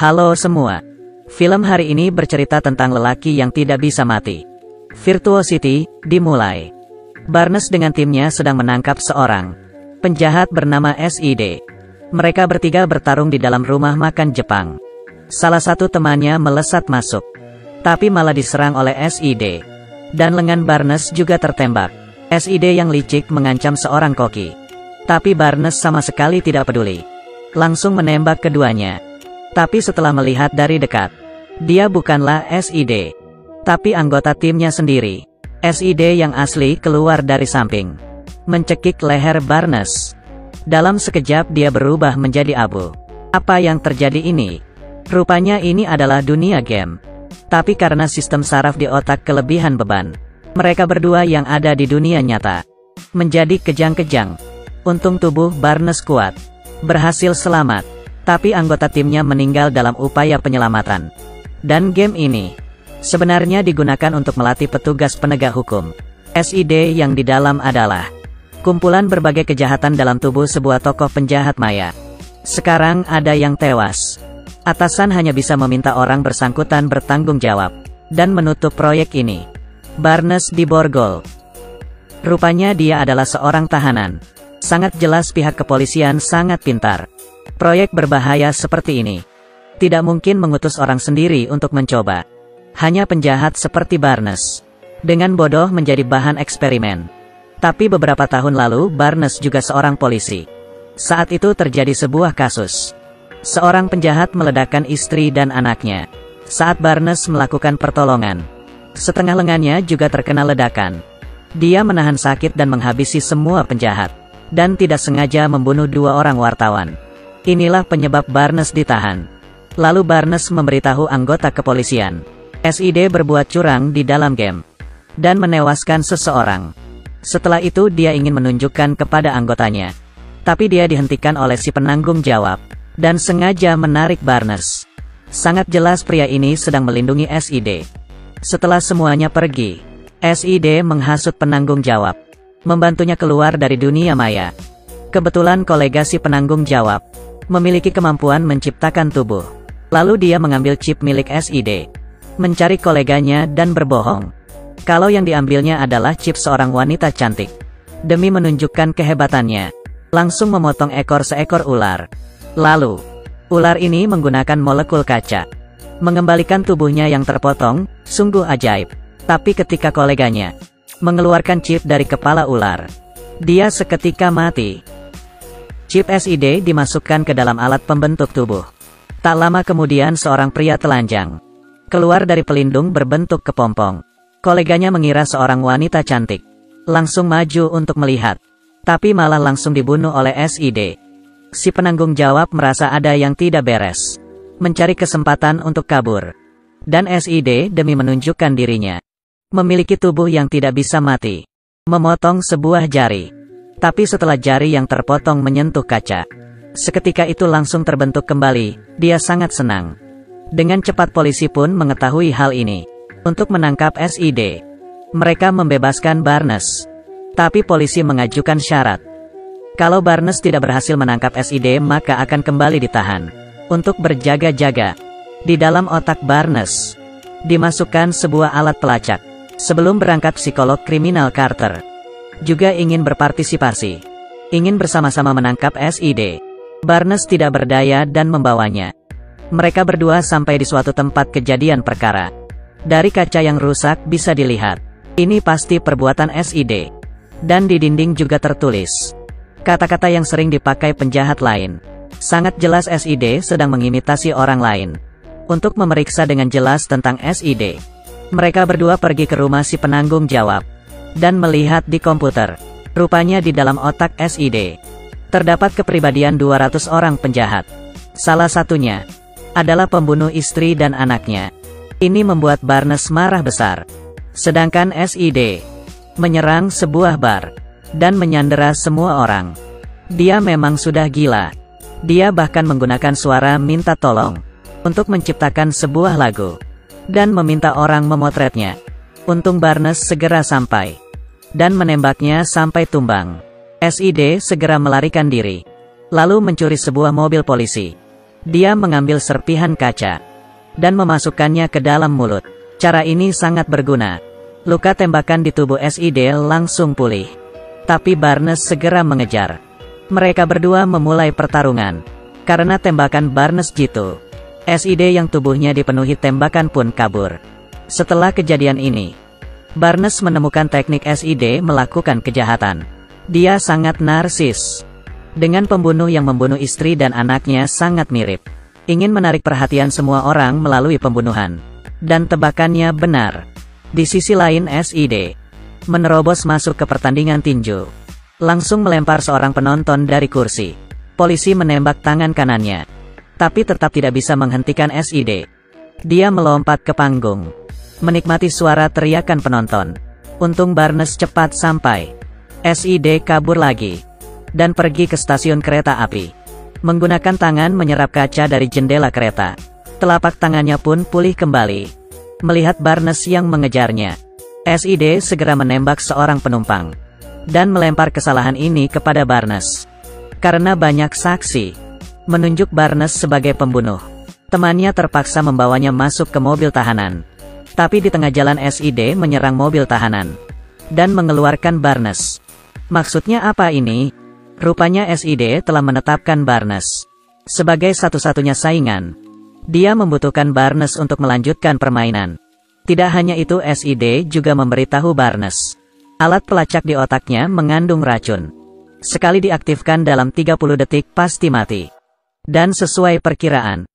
Halo semua. Film hari ini bercerita tentang lelaki yang tidak bisa mati. Virtuosity, dimulai. Barnes dengan timnya sedang menangkap seorang penjahat bernama SID. Mereka bertiga bertarung di dalam rumah makan Jepang. Salah satu temannya melesat masuk, tapi malah diserang oleh SID. Dan lengan Barnes juga tertembak. SID yang licik mengancam seorang koki. Tapi Barnes sama sekali tidak peduli. Langsung menembak keduanya. Tapi setelah melihat dari dekat, dia bukanlah SID, tapi anggota timnya sendiri. SID yang asli keluar dari samping, mencekik leher Barnes. Dalam sekejap dia berubah menjadi abu. Apa yang terjadi ini? Rupanya ini adalah dunia game. Tapi karena sistem saraf di otak kelebihan beban, mereka berdua yang ada di dunia nyata menjadi kejang-kejang. Untung tubuh Barnes kuat, berhasil selamat. Tapi anggota timnya meninggal dalam upaya penyelamatan. Dan game ini sebenarnya digunakan untuk melatih petugas penegak hukum. SID yang di dalam adalah kumpulan berbagai kejahatan dalam tubuh sebuah tokoh penjahat maya. Sekarang ada yang tewas. Atasan hanya bisa meminta orang bersangkutan bertanggung jawab dan menutup proyek ini. Barnes diborgol. Rupanya dia adalah seorang tahanan. Sangat jelas pihak kepolisian sangat pintar. Proyek berbahaya seperti ini tidak mungkin mengutus orang sendiri untuk mencoba. Hanya penjahat seperti Barnes dengan bodoh menjadi bahan eksperimen. Tapi beberapa tahun lalu Barnes juga seorang polisi. Saat itu terjadi sebuah kasus. Seorang penjahat meledakkan istri dan anaknya saat Barnes melakukan pertolongan. Setengah lengannya juga terkena ledakan. Dia menahan sakit dan menghabisi semua penjahat, dan tidak sengaja membunuh 2 orang wartawan. Inilah penyebab Barnes ditahan. Lalu Barnes memberitahu anggota kepolisian. SID berbuat curang di dalam game dan menewaskan seseorang. Setelah itu dia ingin menunjukkan kepada anggotanya. Tapi dia dihentikan oleh si penanggung jawab dan sengaja menarik Barnes. Sangat jelas pria ini sedang melindungi SID. Setelah semuanya pergi, SID menghasut penanggung jawab, membantunya keluar dari dunia maya. Kebetulan kolega si penanggung jawab memiliki kemampuan menciptakan tubuh. Lalu dia mengambil chip milik SID, mencari koleganya dan berbohong kalau yang diambilnya adalah chip seorang wanita cantik. Demi menunjukkan kehebatannya, langsung memotong ekor seekor ular. Lalu, ular ini menggunakan molekul kaca mengembalikan tubuhnya yang terpotong. Sungguh ajaib. Tapi ketika koleganya mengeluarkan chip dari kepala ular, dia seketika mati. Chip SID dimasukkan ke dalam alat pembentuk tubuh. Tak lama kemudian seorang pria telanjang keluar dari pelindung berbentuk kepompong. Koleganya mengira seorang wanita cantik, langsung maju untuk melihat, tapi malah langsung dibunuh oleh SID. Si penanggung jawab merasa ada yang tidak beres, mencari kesempatan untuk kabur. Dan SID demi menunjukkan dirinya memiliki tubuh yang tidak bisa mati, memotong sebuah jari. Tapi setelah jari yang terpotong menyentuh kaca, seketika itu langsung terbentuk kembali. Dia sangat senang. Dengan cepat polisi pun mengetahui hal ini. Untuk menangkap SID, mereka membebaskan Barnes. Tapi polisi mengajukan syarat. Kalau Barnes tidak berhasil menangkap SID maka akan kembali ditahan. Untuk berjaga-jaga, di dalam otak Barnes dimasukkan sebuah alat pelacak. Sebelum berangkat psikolog kriminal Carter juga ingin berpartisipasi, ingin bersama-sama menangkap SID. Barnes tidak berdaya dan membawanya. Mereka berdua sampai di suatu tempat kejadian perkara. Dari kaca yang rusak bisa dilihat, ini pasti perbuatan SID. Dan di dinding juga tertulis kata-kata yang sering dipakai penjahat lain. Sangat jelas SID sedang mengimitasi orang lain. Untuk memeriksa dengan jelas tentang SID, mereka berdua pergi ke rumah si penanggung jawab dan melihat di komputer. Rupanya di dalam otak SID terdapat kepribadian 200 orang penjahat. Salah satunya adalah pembunuh istri dan anaknya. Ini membuat Barnes marah besar. Sedangkan SID menyerang sebuah bar dan menyandera semua orang. Dia memang sudah gila. Dia bahkan menggunakan suara minta tolong untuk menciptakan sebuah lagu dan meminta orang memotretnya. Untung Barnes segera sampai dan menembaknya sampai tumbang. SID segera melarikan diri, lalu mencuri sebuah mobil polisi. Dia mengambil serpihan kaca dan memasukkannya ke dalam mulut. Cara ini sangat berguna. Luka tembakan di tubuh SID langsung pulih. Tapi Barnes segera mengejar. Mereka berdua memulai pertarungan. Karena tembakan Barnes jitu, SID yang tubuhnya dipenuhi tembakan pun kabur. Setelah kejadian ini, Barnes menemukan teknik SID melakukan kejahatan. Dia sangat narsis. Dengan pembunuh yang membunuh istri dan anaknya sangat mirip. Ingin menarik perhatian semua orang melalui pembunuhan. Dan tebakannya benar. Di sisi lain SID menerobos masuk ke pertandingan tinju. Langsung melempar seorang penonton dari kursi. Polisi menembak tangan kanannya. Tapi tetap tidak bisa menghentikan SID. Dia melompat ke panggung. Menikmati suara teriakan penonton. Untung Barnes cepat sampai. SID kabur lagi. Dan pergi ke stasiun kereta api. Menggunakan tangan menyerap kaca dari jendela kereta. Telapak tangannya pun pulih kembali. Melihat Barnes yang mengejarnya, SID segera menembak seorang penumpang. Dan melempar kesalahan ini kepada Barnes. Karena banyak saksi menunjuk Barnes sebagai pembunuh, temannya terpaksa membawanya masuk ke mobil tahanan. Tapi di tengah jalan SID menyerang mobil tahanan. Dan mengeluarkan Barnes. Maksudnya apa ini? Rupanya SID telah menetapkan Barnes sebagai satu-satunya saingan. Dia membutuhkan Barnes untuk melanjutkan permainan. Tidak hanya itu, SID juga memberitahu Barnes. Alat pelacak di otaknya mengandung racun. Sekali diaktifkan dalam 30 detik pasti mati. Dan sesuai perkiraan,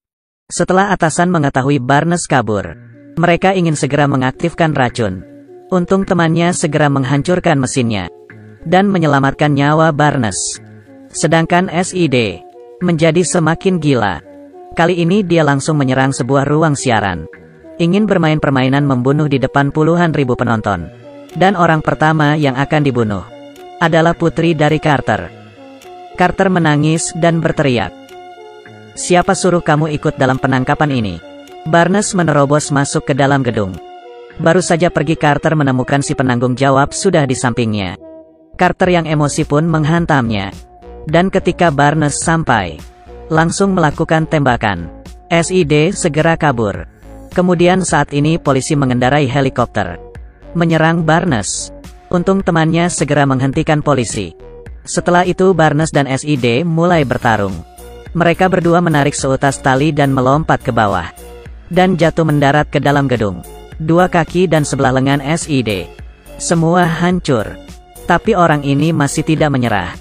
setelah atasan mengetahui Barnes kabur, mereka ingin segera mengaktifkan racun. Untung temannya segera menghancurkan mesinnya dan menyelamatkan nyawa Barnes. Sedangkan SID menjadi semakin gila. Kali ini dia langsung menyerang sebuah ruang siaran. Ingin bermain permainan membunuh di depan puluhan ribu penonton. Dan orang pertama yang akan dibunuh adalah putri dari Carter. Carter menangis dan berteriak, "Siapa suruh kamu ikut dalam penangkapan ini?" Barnes menerobos masuk ke dalam gedung. Baru saja pergi Carter menemukan si penanggung jawab sudah di sampingnya. Carter yang emosi pun menghantamnya. Dan ketika Barnes sampai, langsung melakukan tembakan. SID segera kabur. Kemudian saat ini polisi mengendarai helikopter menyerang Barnes. Untung temannya segera menghentikan polisi. Setelah itu Barnes dan SID mulai bertarung. Mereka berdua menarik seutas tali dan melompat ke bawah. Dan jatuh mendarat ke dalam gedung. Dua kaki dan sebelah lengan SID semua hancur. Tapi orang ini masih tidak menyerah.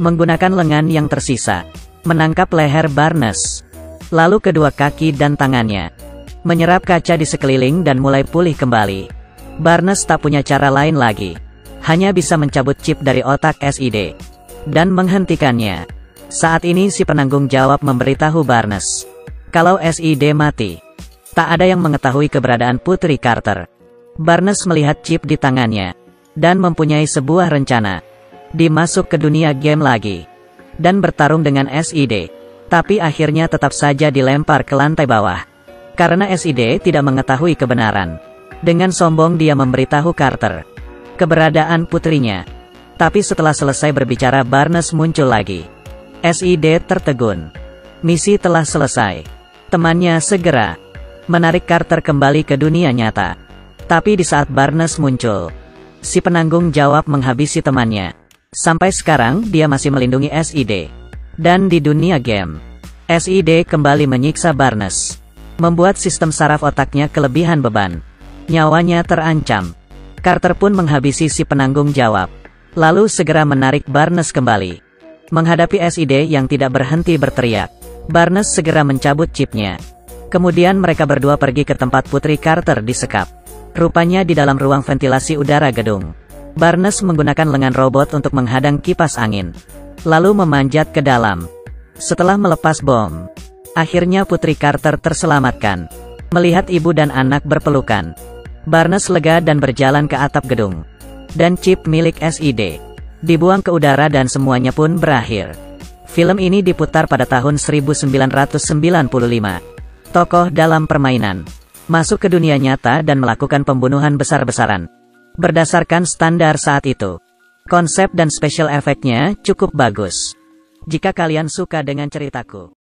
Menggunakan lengan yang tersisa, menangkap leher Barnes. Lalu kedua kaki dan tangannya. Menyerap kaca di sekeliling dan mulai pulih kembali. Barnes tak punya cara lain lagi. Hanya bisa mencabut chip dari otak SID. Dan menghentikannya. Saat ini si penanggung jawab memberitahu Barnes kalau SID mati. Tak ada yang mengetahui keberadaan Putri Carter. Barnes melihat chip di tangannya. Dan mempunyai sebuah rencana. Dimasuk ke dunia game lagi. Dan bertarung dengan SID. Tapi akhirnya tetap saja dilempar ke lantai bawah. Karena SID tidak mengetahui kebenaran. Dengan sombong dia memberitahu Carter keberadaan putrinya. Tapi setelah selesai berbicara Barnes muncul lagi. SID tertegun. Misi telah selesai. Temannya segera menarik Carter kembali ke dunia nyata. Tapi di saat Barnes muncul, si penanggung jawab menghabisi temannya. Sampai sekarang dia masih melindungi SID. Dan di dunia game, SID kembali menyiksa Barnes. Membuat sistem saraf otaknya kelebihan beban. Nyawanya terancam. Carter pun menghabisi si penanggung jawab. Lalu segera menarik Barnes kembali. Menghadapi SID yang tidak berhenti berteriak, Barnes segera mencabut chipnya. Kemudian mereka berdua pergi ke tempat Putri Carter disekap. Rupanya di dalam ruang ventilasi udara gedung. Barnes menggunakan lengan robot untuk menghadang kipas angin. Lalu memanjat ke dalam. Setelah melepas bom, akhirnya Putri Carter terselamatkan. Melihat ibu dan anak berpelukan, Barnes lega dan berjalan ke atap gedung. Dan chip milik SID dibuang ke udara dan semuanya pun berakhir. Film ini diputar pada tahun 1995. Tokoh dalam permainan masuk ke dunia nyata dan melakukan pembunuhan besar-besaran. Berdasarkan standar saat itu, konsep dan special efeknya cukup bagus. Jika kalian suka dengan ceritaku,